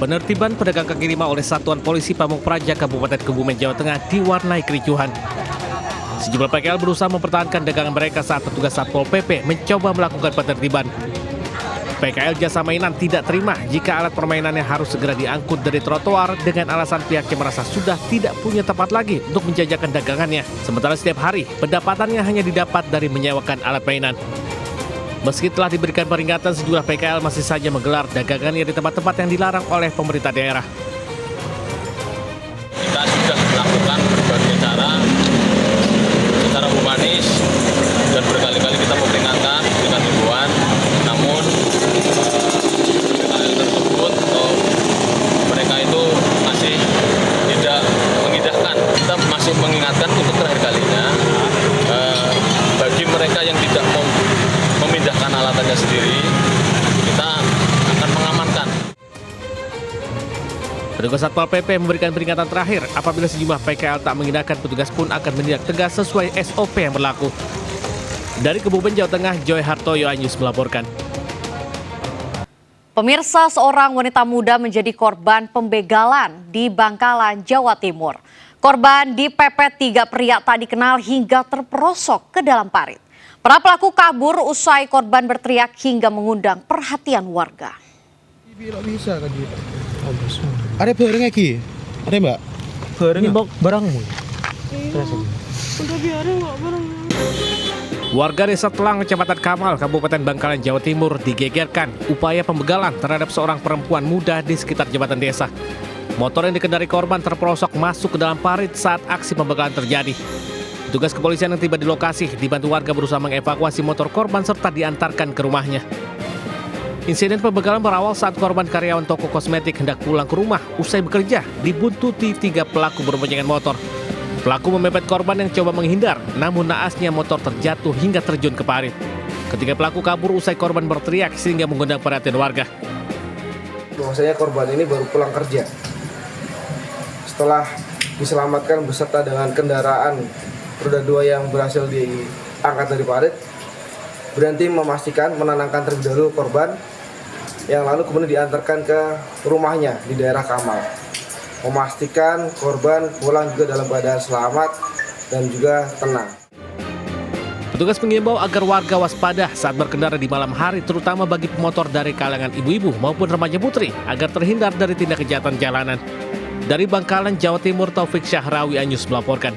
Penertiban pedagang kaki lima oleh Satuan Polisi Pamung Praja Kabupaten Kebumen, Jawa Tengah diwarnai kericuhan. Sejumlah PKL berusaha mempertahankan dagangan mereka saat petugas Satpol PP mencoba melakukan penertiban. PKL Jasa Mainan tidak terima jika alat permainannya harus segera diangkut dari trotoar dengan alasan pihaknya merasa sudah tidak punya tempat lagi untuk menjajakan dagangannya. Sementara setiap hari pendapatannya hanya didapat dari menyewakan alat mainan. Meski telah diberikan peringatan, sejumlah PKL masih saja menggelar dagangannya di tempat-tempat yang dilarang oleh pemerintah daerah. Kita sudah melakukan berbagai cara secara humanis dan berkali-kali kita memperingatkan dengan himbauan, namun PKL tersebut atau mereka itu masih tidak mengindahkan. Kita masih mengingatkan untuk terakhir kalinya bagi mereka yang tidak mau memindahkan alatannya sendiri, kita akan mengamankan. Petugas Satpol PP memberikan peringatan terakhir apabila sejumlah PKL tak mengindahkan, petugas pun akan menindak tegas sesuai SOP yang berlaku. Dari Kebumen, Jawa Tengah, Joy Hartoyo Anyus melaporkan. Pemirsa, seorang wanita muda menjadi korban pembegalan di Bangkalan, Jawa Timur. Korban dipepet 3 pria tak dikenal hingga terperosok ke dalam parit. Para pelaku kabur usai korban berteriak hingga mengundang perhatian warga. Bisa kan gitu. Ada barang lagi? Ada mbak? Barang ini barangmu? Udah biarin nggak barang. Warga Desa Telang, Kecamatan Kamal, Kabupaten Bangkalan, Jawa Timur digegerkan upaya pembegalan terhadap seorang perempuan muda di sekitar jembatan desa. Motor yang dikendari korban terperosok masuk ke dalam parit saat aksi pembegalan terjadi. Petugas kepolisian yang tiba di lokasi dibantu warga berusaha mengevakuasi motor korban serta diantarkan ke rumahnya. Insiden pembegalan berawal saat korban karyawan toko kosmetik hendak pulang ke rumah usai bekerja dibuntuti 3 pelaku berboncengan motor. Pelaku memepet korban yang coba menghindar, namun naasnya motor terjatuh hingga terjun ke parit. Ketiga pelaku kabur usai korban berteriak sehingga mengundang perhatian warga. Bahwasanya korban ini baru pulang kerja. Setelah diselamatkan beserta dengan kendaraan roda 2 yang berhasil diangkat dari parit, berhenti memastikan menenangkan terlebih dahulu korban, yang lalu kemudian diantarkan ke rumahnya di daerah Kamal. Memastikan korban pulang juga dalam keadaan selamat dan juga tenang. Petugas mengimbau agar warga waspada saat berkendara di malam hari, terutama bagi pemotor dari kalangan ibu-ibu maupun remaja putri, agar terhindar dari tindak kejahatan jalanan. Dari Bangkalan, Jawa Timur, Taufik Syahrawi Anyus melaporkan.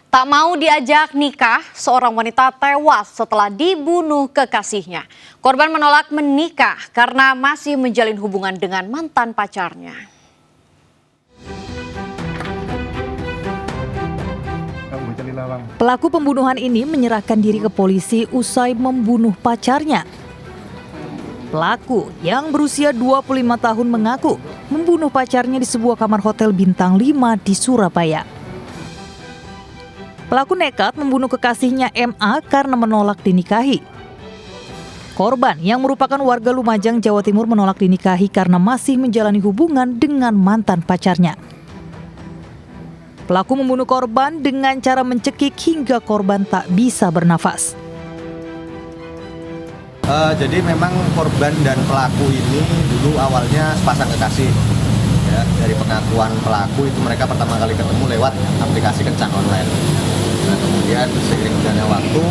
Tak mau diajak nikah, seorang wanita tewas setelah dibunuh kekasihnya. Korban menolak menikah karena masih menjalin hubungan dengan mantan pacarnya. Pelaku pembunuhan ini menyerahkan diri ke polisi usai membunuh pacarnya. Pelaku yang berusia 25 tahun mengaku membunuh pacarnya di sebuah kamar hotel bintang 5 di Surabaya. Pelaku nekat membunuh kekasihnya MA karena menolak dinikahi. Korban yang merupakan warga Lumajang, Jawa Timur menolak dinikahi karena masih menjalani hubungan dengan mantan pacarnya. Pelaku membunuh korban dengan cara mencekik hingga korban tak bisa bernafas. Jadi memang korban dan pelaku ini dulu awalnya sepasang kekasih. Ya, dari pengakuan pelaku itu mereka pertama kali ketemu lewat aplikasi kencan online. Nah, kemudian seiring berjalannya waktu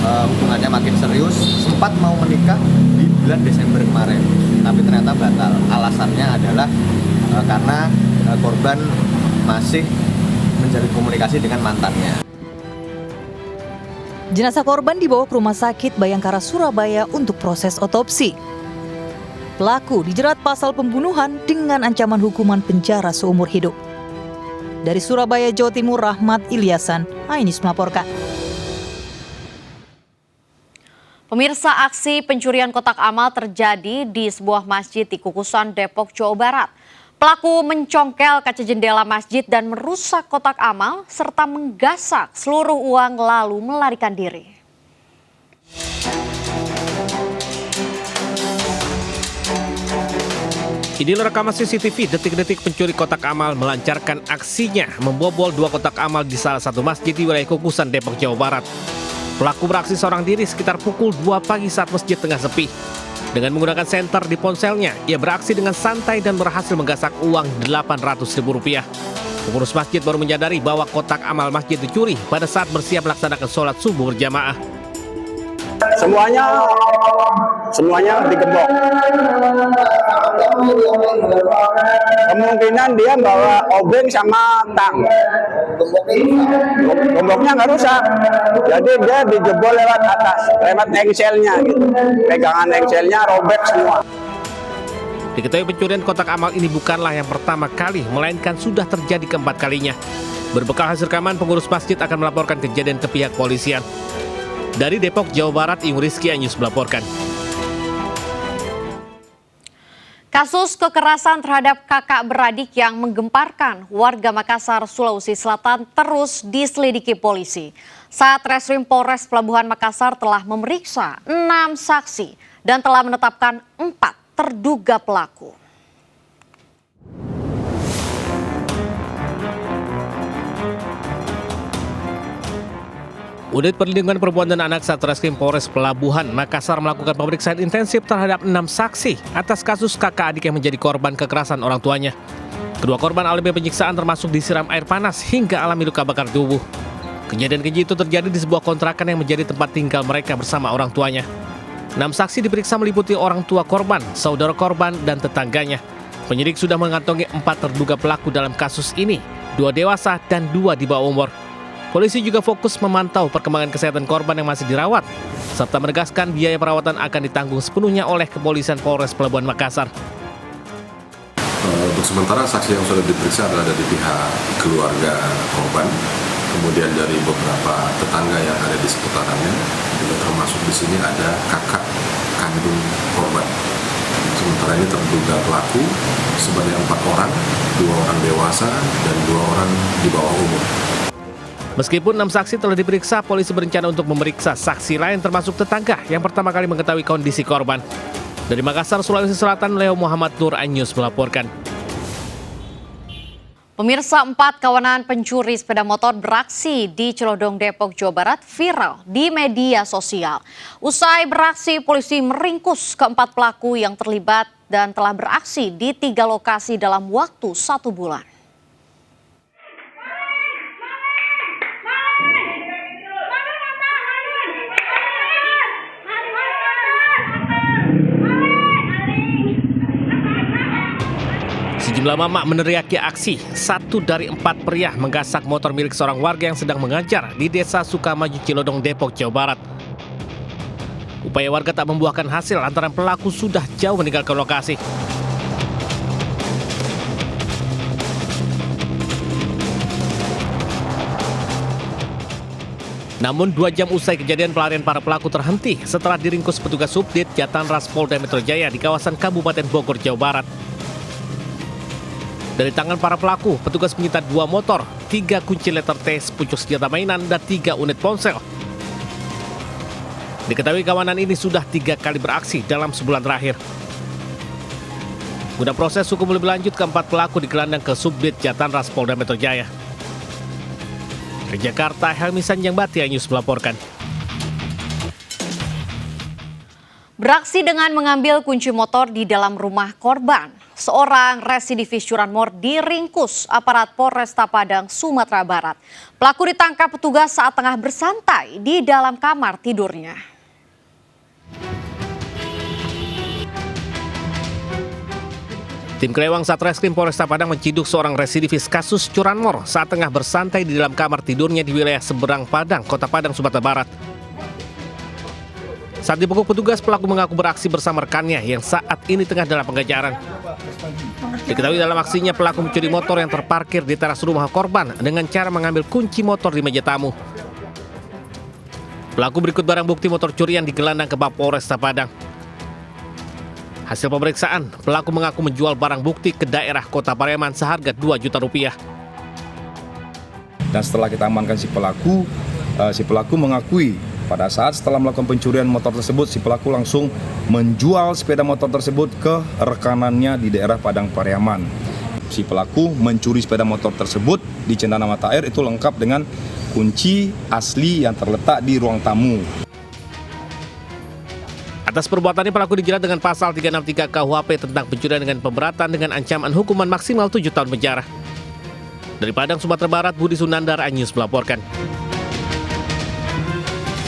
hubungannya makin serius, sempat mau menikah di bulan Desember kemarin, tapi ternyata batal. Alasannya adalah karena korban masih menjalin komunikasi dengan mantannya. Jenazah korban dibawa ke Rumah Sakit Bayangkara Surabaya untuk proses otopsi. Pelaku dijerat pasal pembunuhan dengan ancaman hukuman penjara seumur hidup. Dari Surabaya, Jawa Timur, Rahmat Ilyasan, Ainus melaporkan. Pemirsa, aksi pencurian kotak amal terjadi di sebuah masjid di Kukusan, Depok, Jawa Barat. Pelaku mencongkel kaca jendela masjid dan merusak kotak amal serta menggasak seluruh uang lalu melarikan diri. Inilah rekaman CCTV detik-detik pencuri kotak amal melancarkan aksinya membobol 2 kotak amal di salah satu masjid di wilayah Kukusan, Depok, Jawa Barat. Pelaku beraksi seorang diri sekitar pukul 2 pagi saat masjid tengah sepi. Dengan menggunakan senter di ponselnya, ia beraksi dengan santai dan berhasil menggasak uang Rp800.000. Pengurus masjid baru menyadari bahwa kotak amal masjid dicuri pada saat bersiap melaksanakan sholat subuh berjamaah. Semuanya digembok. Kemungkinan dia bawa obeng sama tang. Gemboknya nggak rusak, jadi dia dijebol lewat atas, lewat engselnya gitu. Pegangan engselnya robek semua. Diketahui pencurian kotak amal ini bukanlah yang pertama kali, melainkan sudah terjadi keempat kalinya. Berbekal hasil rekaman, pengurus masjid akan melaporkan kejadian ke pihak polisian. Dari Depok, Jawa Barat, Yung Rizky Anyus melaporkan. Kasus kekerasan terhadap kakak beradik yang menggemparkan warga Makassar, Sulawesi Selatan terus diselidiki polisi. Satreskrim Polres Pelabuhan Makassar telah memeriksa 6 saksi dan telah menetapkan 4 terduga pelaku. Unit Perlindungan Perempuan dan Anak Satreskrim Polres Pelabuhan Makassar melakukan pemeriksaan intensif terhadap 6 saksi atas kasus kakak adik yang menjadi korban kekerasan orang tuanya. Kedua korban alami penyiksaan termasuk disiram air panas hingga alami luka bakar tubuh. Kejadian keji itu terjadi di sebuah kontrakan yang menjadi tempat tinggal mereka bersama orang tuanya. 6 saksi diperiksa meliputi orang tua korban, saudara korban, dan tetangganya. Penyidik sudah mengantongi 4 terduga pelaku dalam kasus ini, 2 dewasa dan 2 di bawah umur. Polisi juga fokus memantau perkembangan kesehatan korban yang masih dirawat, serta menegaskan biaya perawatan akan ditanggung sepenuhnya oleh Kepolisian Polres Pelabuhan Makassar. Untuk sementara saksi yang sudah diperiksa adalah dari pihak keluarga korban, kemudian dari beberapa tetangga yang ada di seputarannya, juga termasuk di sini ada kakak kandung korban. Sementara ini terduga pelaku sebanyak 4 orang, 2 orang dewasa dan 2 orang di bawah umur. Meskipun 6 saksi telah diperiksa, polisi berencana untuk memeriksa saksi lain termasuk tetangga yang pertama kali mengetahui kondisi korban. Dari Makassar, Sulawesi Selatan, Leo Muhammad Nur Anyus melaporkan. Pemirsa, 4 kawanan pencuri sepeda motor beraksi di Celodong, Depok, Jawa Barat viral di media sosial. Usai beraksi, polisi meringkus keempat pelaku yang terlibat dan telah beraksi di 3 lokasi dalam waktu 1 bulan. Sejumlah mama meneriaki aksi. 1 dari 4 pria menggasak motor milik seorang warga yang sedang mengajar di Desa Sukamaju, Cilodong, Depok, Jawa Barat. Upaya warga tak membuahkan hasil lantaran pelaku sudah jauh meninggalkan lokasi. Namun 2 jam usai kejadian, pelarian para pelaku terhenti setelah diringkus petugas Subdit Jatanras Polda Metro Jaya di kawasan Kabupaten Bogor, Jawa Barat. Dari tangan para pelaku, petugas menyita 2 motor, 3 kunci letter T, sepucuk senjata mainan, dan 3 unit ponsel. Diketahui kawanan ini sudah 3 kali beraksi dalam sebulan terakhir. Guna proses hukum lebih lanjut, keempat pelaku digelandang ke Subdit Jatanras Polda Metro Jaya. Dari Jakarta, Helmi Sanjangbati Anyus melaporkan. Beraksi dengan mengambil kunci motor di dalam rumah korban. Seorang residivis curanmor diringkus aparat Polresta Padang, Sumatera Barat. Pelaku ditangkap petugas saat tengah bersantai di dalam kamar tidurnya. Tim Kelewang Satreskrim Polresta Padang menciduk seorang residivis kasus curanmor saat tengah bersantai di dalam kamar tidurnya di wilayah Seberang Padang, Kota Padang, Sumatera Barat. Saat dibekuk petugas, pelaku mengaku beraksi bersama rekannya yang saat ini tengah dalam pengejaran. Diketahui dalam aksinya, pelaku mencuri motor yang terparkir di teras rumah korban dengan cara mengambil kunci motor di meja tamu. Pelaku berikut barang bukti motor curian digelandang ke Mapolresta Padang. Hasil pemeriksaan, pelaku mengaku menjual barang bukti ke daerah Kota Pariaman seharga Rp2 juta. Dan setelah kita amankan si pelaku mengakui Pada saat setelah melakukan pencurian motor tersebut, si pelaku langsung menjual sepeda motor tersebut ke rekanannya di daerah Padang Pariaman. Si pelaku mencuri sepeda motor tersebut di Cendana Mata Air itu lengkap dengan kunci asli yang terletak di ruang tamu. Atas perbuatannya pelaku dijerat dengan pasal 363 KUHP tentang pencurian dengan pemberatan dengan ancaman hukuman maksimal 7 tahun penjara. Dari Padang, Sumatera Barat, Budi Sunandar, iNews melaporkan.